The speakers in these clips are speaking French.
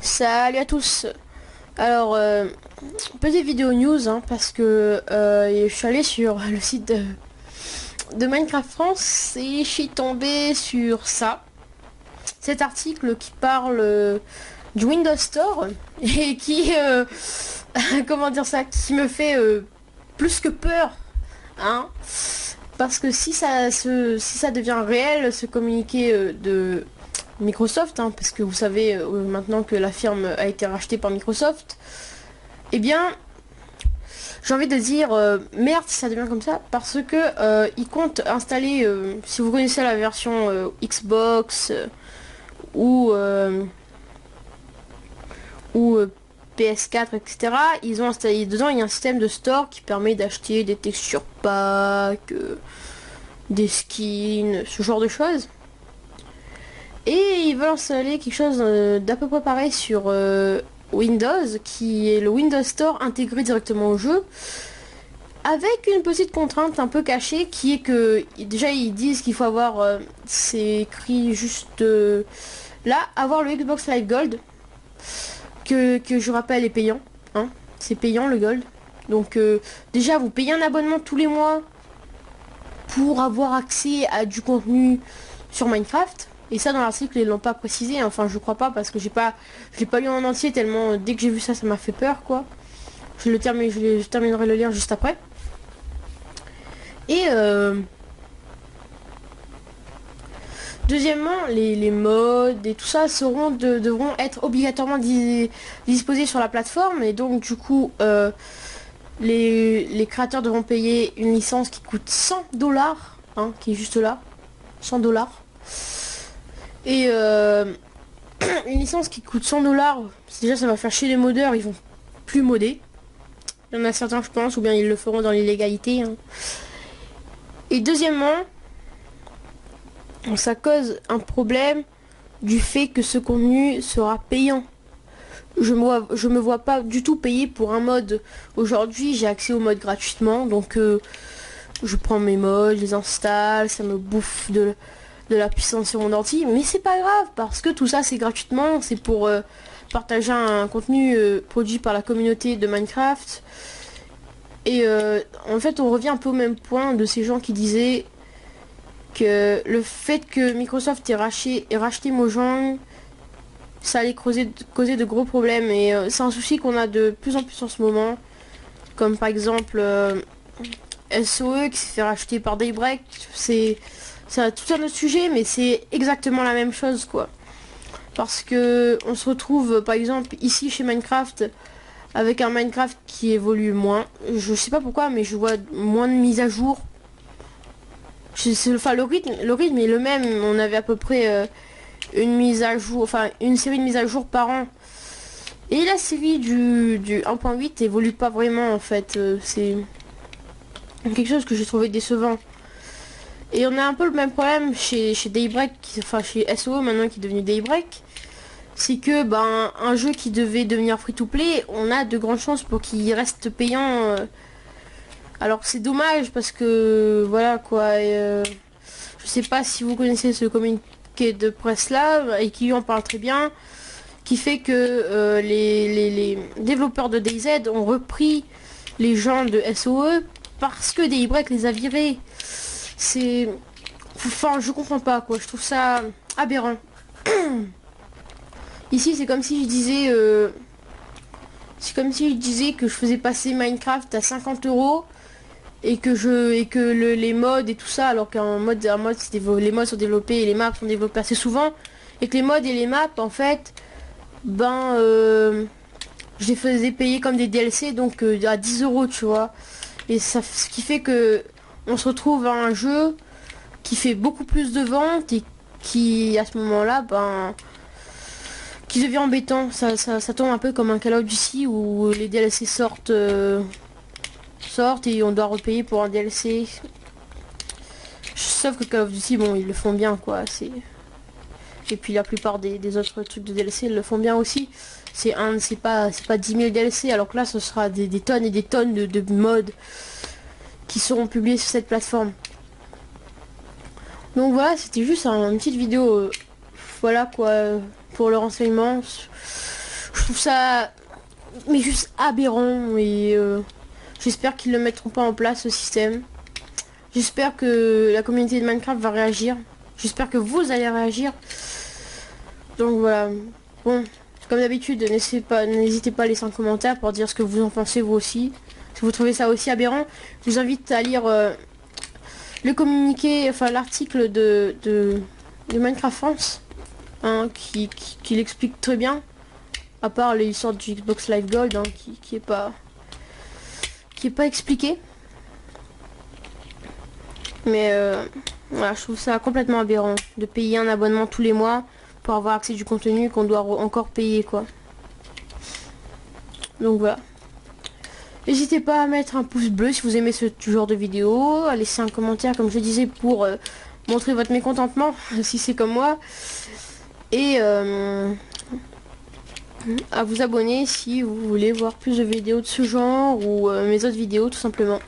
Salut à tous. Alors, petite vidéo news, hein, parce que je suis allée sur le site de Minecraft France et je suis tombée sur ça. Cet article qui parle du Windows Store et qui, comment dire ça, qui me fait plus que peur, hein. Parce que si ça devient réel, ce communiqué de Microsoft, hein, parce que vous savez maintenant que la firme a été rachetée par Microsoft, eh bien, j'ai envie de dire merde si ça devient comme ça, parce que ils comptent installer, si vous connaissez la version Xbox ou euh, ou PS4, etc. Ils ont installé dedans, il y a un système de store qui permet d'acheter des textures packs, des skins, ce genre de choses. Et ils veulent installer quelque chose d'à peu près pareil sur Windows, qui est le Windows Store intégré directement au jeu, avec une petite contrainte un peu cachée qui est que déjà ils disent qu'il faut avoir, c'est écrit juste là, avoir le Xbox Live Gold, que je rappelle est payant, hein, c'est payant le Gold. Donc déjà vous payez un abonnement tous les mois pour avoir accès à du contenu sur Minecraft. Et ça dans l'article ils l'ont pas précisé, enfin je crois pas parce que je l'ai pas lu en entier tellement dès que j'ai vu ça ça m'a fait peur quoi. Je terminerai le lire juste après. Et deuxièmement, les mods et tout ça devront être obligatoirement disposés sur la plateforme et donc du coup les créateurs devront payer une licence qui coûte 100 $, hein, qui est juste là, 100 $. Et une licence qui coûte 100 $, déjà ça va faire chier les modeurs, ils vont plus modder. Il y en a certains je pense, ou bien ils le feront dans l'illégalité, hein. Et deuxièmement, ça cause un problème du fait que ce contenu sera payant. Je me vois pas du tout payer pour un mode. Aujourd'hui j'ai accès au mode gratuitement, donc je prends mes mods, je les installe, ça me bouffe de la puissance sur mon ordi, mais c'est pas grave parce que tout ça c'est gratuitement, c'est pour partager un contenu produit par la communauté de Minecraft. Et en fait on revient un peu au même point de ces gens qui disaient que le fait que Microsoft ait racheté Mojang, ça allait causer de gros problèmes et c'est un souci qu'on a de plus en plus en ce moment, comme par exemple SOE qui s'est fait racheter par Daybreak. C'est tout un autre sujet, mais c'est exactement la même chose quoi, parce que on se retrouve par exemple ici chez Minecraft avec un Minecraft qui évolue moins, je sais pas pourquoi mais je vois moins de mises à jour. Enfin le rythme est le même, on avait à peu près une mise à jour, enfin une série de mises à jour par an. Et la série du 1.8 évolue pas vraiment en fait, c'est quelque chose que j'ai trouvé décevant. Et on a un peu le même problème chez Daybreak, enfin chez SOE maintenant qui est devenu Daybreak. C'est que ben un jeu qui devait devenir free to play, on a de grandes chances pour qu'il reste payant. Alors c'est dommage parce que voilà quoi. Je sais pas si vous connaissez ce communiqué de presse là et qui en parle très bien, qui fait que les développeurs de DayZ ont repris les gens de SOE parce que Daybreak les a virés. C'est, enfin je comprends pas quoi, je trouve ça aberrant. Ici c'est comme si je disais que je faisais passer Minecraft à 50 € et que les mods et tout ça, alors les mods sont développés et les maps sont développés assez souvent, et que les mods et les maps en fait ben je les faisais payer comme des DLC, donc à 10 € tu vois, et ça, ce qui fait que on se retrouve à un jeu qui fait beaucoup plus de ventes et qui à ce moment là ben qui devient embêtant. Ça tombe un peu comme un Call of Duty où les DLC sortent et on doit repayer pour un DLC. Sauf que Call of Duty, bon, ils le font bien, quoi. Et puis la plupart des autres trucs de DLC, ils le font bien aussi. C'est pas 10 000 DLC, alors que là, ce sera des tonnes et des tonnes de mods qui seront publiés sur cette plateforme. Donc voilà, c'était juste une petite vidéo, voilà quoi, pour le renseignement. Je trouve ça mais juste aberrant et j'espère qu'ils ne le mettront pas en place ce système. J'espère que la communauté de Minecraft va réagir. J'espère que vous allez réagir. Donc voilà. Bon, comme d'habitude, n'hésitez pas à laisser un commentaire pour dire ce que vous en pensez vous aussi. Si vous trouvez ça aussi aberrant, je vous invite à lire le communiqué, enfin l'article de Minecraft France, hein, qui l'explique très bien. À part les histoires du Xbox Live Gold, hein, qui est pas expliqué. Mais voilà, je trouve ça complètement aberrant de payer un abonnement tous les mois pour avoir accès du contenu qu'on doit encore payer, quoi. Donc voilà. N'hésitez pas à mettre un pouce bleu si vous aimez ce genre de vidéo, à laisser un commentaire comme je disais pour montrer votre mécontentement si c'est comme moi, et à vous abonner si vous voulez voir plus de vidéos de ce genre ou mes autres vidéos tout simplement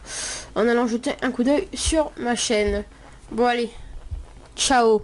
en allant jeter un coup d'œil sur ma chaîne. Bon allez, ciao.